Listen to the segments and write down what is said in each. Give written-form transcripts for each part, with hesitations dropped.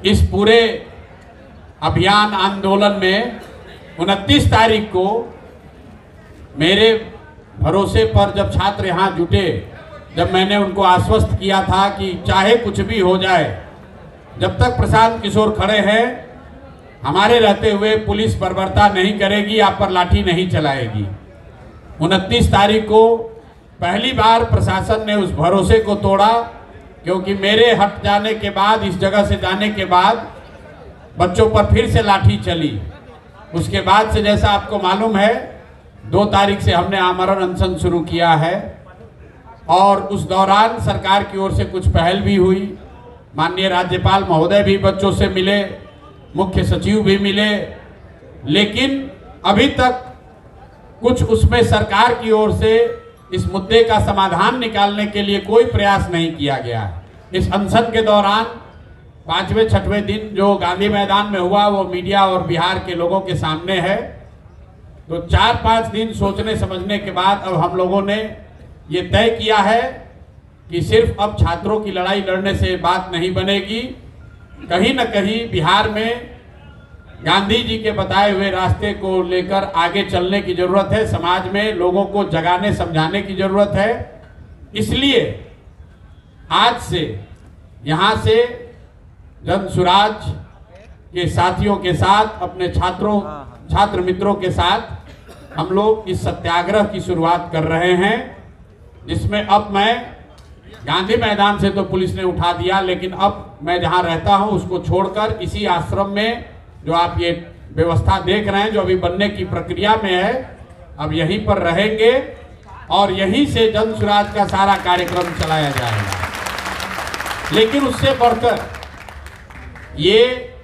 इस पूरे अभियान आंदोलन में 29 तारीख को मेरे भरोसे पर जब छात्र यहाँ जुटे, जब मैंने उनको आश्वस्त किया था कि चाहे कुछ भी हो जाए, जब तक प्रशांत किशोर खड़े हैं, हमारे रहते हुए पुलिस बर्बरता नहीं करेगी, आप पर लाठी नहीं चलाएगी। 29 तारीख को पहली बार प्रशासन ने उस भरोसे को तोड़ा, क्योंकि मेरे हट जाने के बाद, इस जगह से जाने के बाद बच्चों पर फिर से लाठी चली। उसके बाद से जैसा आपको मालूम है 2 तारीख से हमने आमरण अनशन शुरू किया है और उस दौरान सरकार की ओर से कुछ पहल भी हुई। माननीय राज्यपाल महोदय भी बच्चों से मिले, मुख्य सचिव भी मिले, लेकिन अभी तक कुछ उसमें सरकार की ओर से इस मुद्दे का समाधान निकालने के लिए कोई प्रयास नहीं किया गया है। इस अनशन के दौरान 5वें 6वें दिन जो गांधी मैदान में हुआ वो मीडिया और बिहार के लोगों के सामने है। तो 4-5 दिन सोचने समझने के बाद अब हम लोगों ने ये तय किया है कि सिर्फ अब छात्रों की लड़ाई लड़ने से बात नहीं बनेगी, कहीं न कहीं बिहार में गांधी जी के बताए हुए रास्ते को लेकर आगे चलने की जरूरत है। समाज में लोगों को जगाने समझाने की जरूरत है। इसलिए आज से यहाँ से जनसुराज के साथियों के साथ, अपने छात्र मित्रों के साथ हम लोग इस सत्याग्रह की शुरुआत कर रहे हैं, जिसमें अब मैं गांधी मैदान से तो पुलिस ने उठा दिया, लेकिन अब मैं जहाँ रहता हूँ उसको छोड़कर इसी आश्रम में जो आप ये व्यवस्था देख रहे हैं, जो अभी बनने की प्रक्रिया में है, अब यहीं पर रहेंगे और यहीं से जनसुराज का सारा कार्यक्रम चलाया जाएगा। लेकिन उससे बढ़कर ये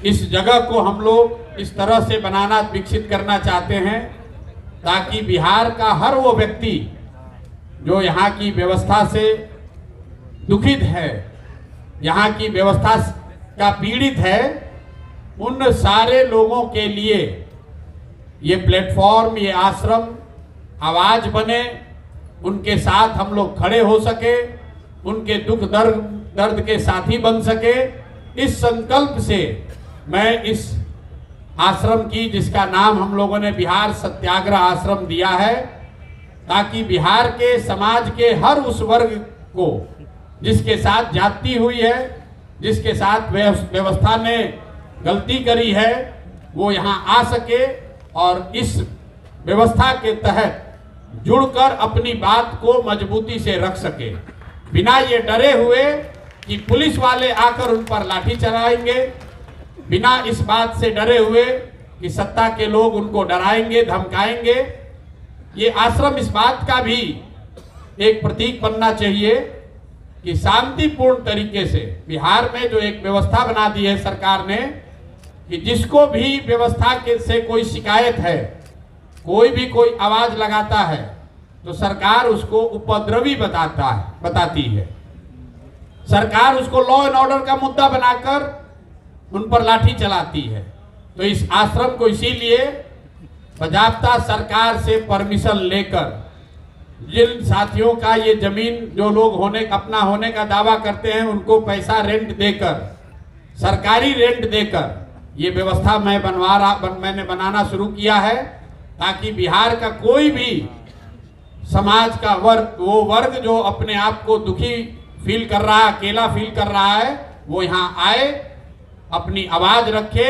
इस जगह को हम लोग इस तरह से बनाना, विकसित करना चाहते हैं ताकि बिहार का हर वो व्यक्ति जो यहाँ की व्यवस्था से दुखित है, यहाँ की व्यवस्था का पीड़ित है, उन सारे लोगों के लिए ये प्लेटफॉर्म, ये आश्रम आवाज बने, उनके साथ हम लोग खड़े हो सके, उनके दुख दर्द के साथी बन सके। इस संकल्प से मैं इस आश्रम की, जिसका नाम हम लोगों ने बिहार सत्याग्रह आश्रम दिया है, ताकि बिहार के समाज के हर उस वर्ग को जिसके साथ जाति हुई है, जिसके साथ व्यवस्था ने गलती करी है, वो यहाँ आ सके और इस व्यवस्था के तहत जुड़कर अपनी बात को मजबूती से रख सके, बिना ये डरे हुए कि पुलिस वाले आकर उन पर लाठी चलाएंगे, बिना इस बात से डरे हुए कि सत्ता के लोग उनको डराएंगे, धमकाएंगे। ये आश्रम इस बात का भी एक प्रतीक बनना चाहिए कि शांतिपूर्ण तरीके से बिहार में जो एक व्यवस्था बना दी है सरकार ने, कि जिसको भी व्यवस्था के से कोई शिकायत है, कोई भी कोई आवाज लगाता है, तो सरकार उसको उपद्रवी बताती है। सरकार उसको लॉ एंड ऑर्डर का मुद्दा बनाकर उन पर लाठी चलाती है। तो इस आश्रम को इसीलिए बजाबता सरकार से परमिशन लेकर, जिन साथियों का ये जमीन, जो लोग अपना होने का दावा करते हैं, उनको पैसा रेंट देकर, सरकारी रेंट देकर ये व्यवस्था मैंने बनाना शुरू किया है, ताकि बिहार का कोई भी समाज का वर्ग, वो वर्ग जो अपने आप को दुखी फील कर रहा है, अकेला फील कर रहा है, वो यहाँ आए, अपनी आवाज रखे,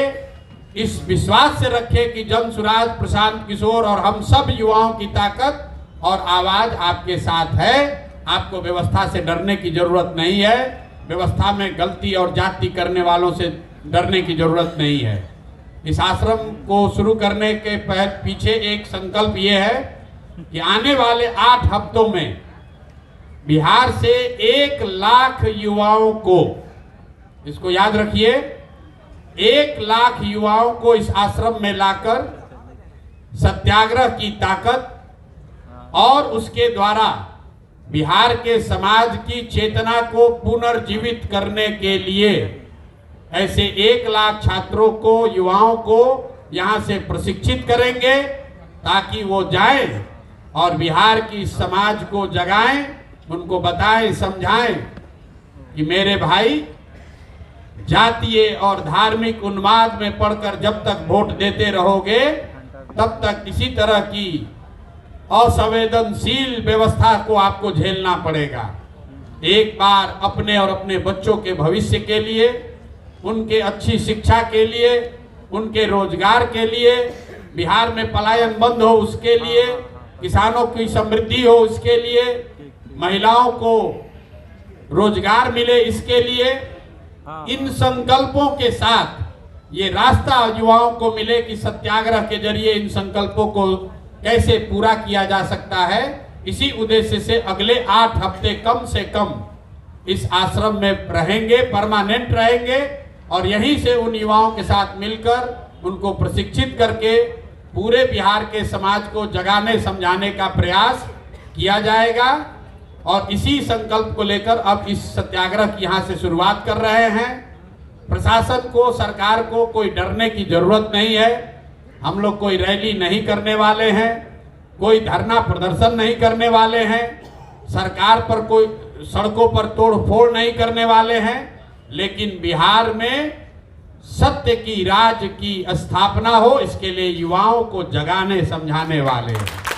इस विश्वास से रखे कि जनसुराज, प्रशांत किशोर और हम सब युवाओं की ताकत और आवाज आपके साथ है। आपको व्यवस्था से डरने की जरूरत नहीं है, व्यवस्था में गलती और जाति करने वालों से डरने की जरूरत नहीं है। इस आश्रम को शुरू करने के पीछे एक संकल्प ये है कि आने वाले 8 हफ्तों में बिहार से 1 लाख युवाओं को, इसको याद रखिए, 1 लाख युवाओं को इस आश्रम में लाकर सत्याग्रह की ताकत और उसके द्वारा बिहार के समाज की चेतना को पुनर्जीवित करने के लिए ऐसे 1 लाख छात्रों को, युवाओं को यहाँ से प्रशिक्षित करेंगे, ताकि वो जाएं और बिहार की समाज को जगाएं, उनको बताएं, समझाएं कि मेरे भाई, जातीय और धार्मिक उन्माद में पड़कर जब तक वोट देते रहोगे तब तक इसी तरह की असंवेदनशील व्यवस्था को आपको झेलना पड़ेगा। एक बार अपने और अपने बच्चों के भविष्य के लिए, उनके अच्छी शिक्षा के लिए, उनके रोजगार के लिए, बिहार में पलायन बंद हो उसके लिए, किसानों की समृद्धि हो उसके लिए, महिलाओं को रोजगार मिले इसके लिए, इन संकल्पों के साथ ये रास्ता युवाओं को मिले कि सत्याग्रह के जरिए इन संकल्पों को कैसे पूरा किया जा सकता है। इसी उद्देश्य से अगले 8 हफ्ते कम से कम इस आश्रम में रहेंगे, परमानेंट रहेंगे और यहीं से उन युवाओं के साथ मिलकर उनको प्रशिक्षित करके पूरे बिहार के समाज को जगाने समझाने का प्रयास किया जाएगा। और इसी संकल्प को लेकर अब इस सत्याग्रह की यहाँ से शुरुआत कर रहे हैं। प्रशासन को, सरकार को कोई डरने की जरूरत नहीं है। हम लोग कोई रैली नहीं करने वाले हैं, कोई धरना प्रदर्शन नहीं करने वाले हैं, सरकार पर कोई सड़कों पर तोड़ फोड़ नहीं करने वाले हैं, लेकिन बिहार में सत्य की राज की स्थापना हो इसके लिए युवाओं को जगाने समझाने वाले हैं।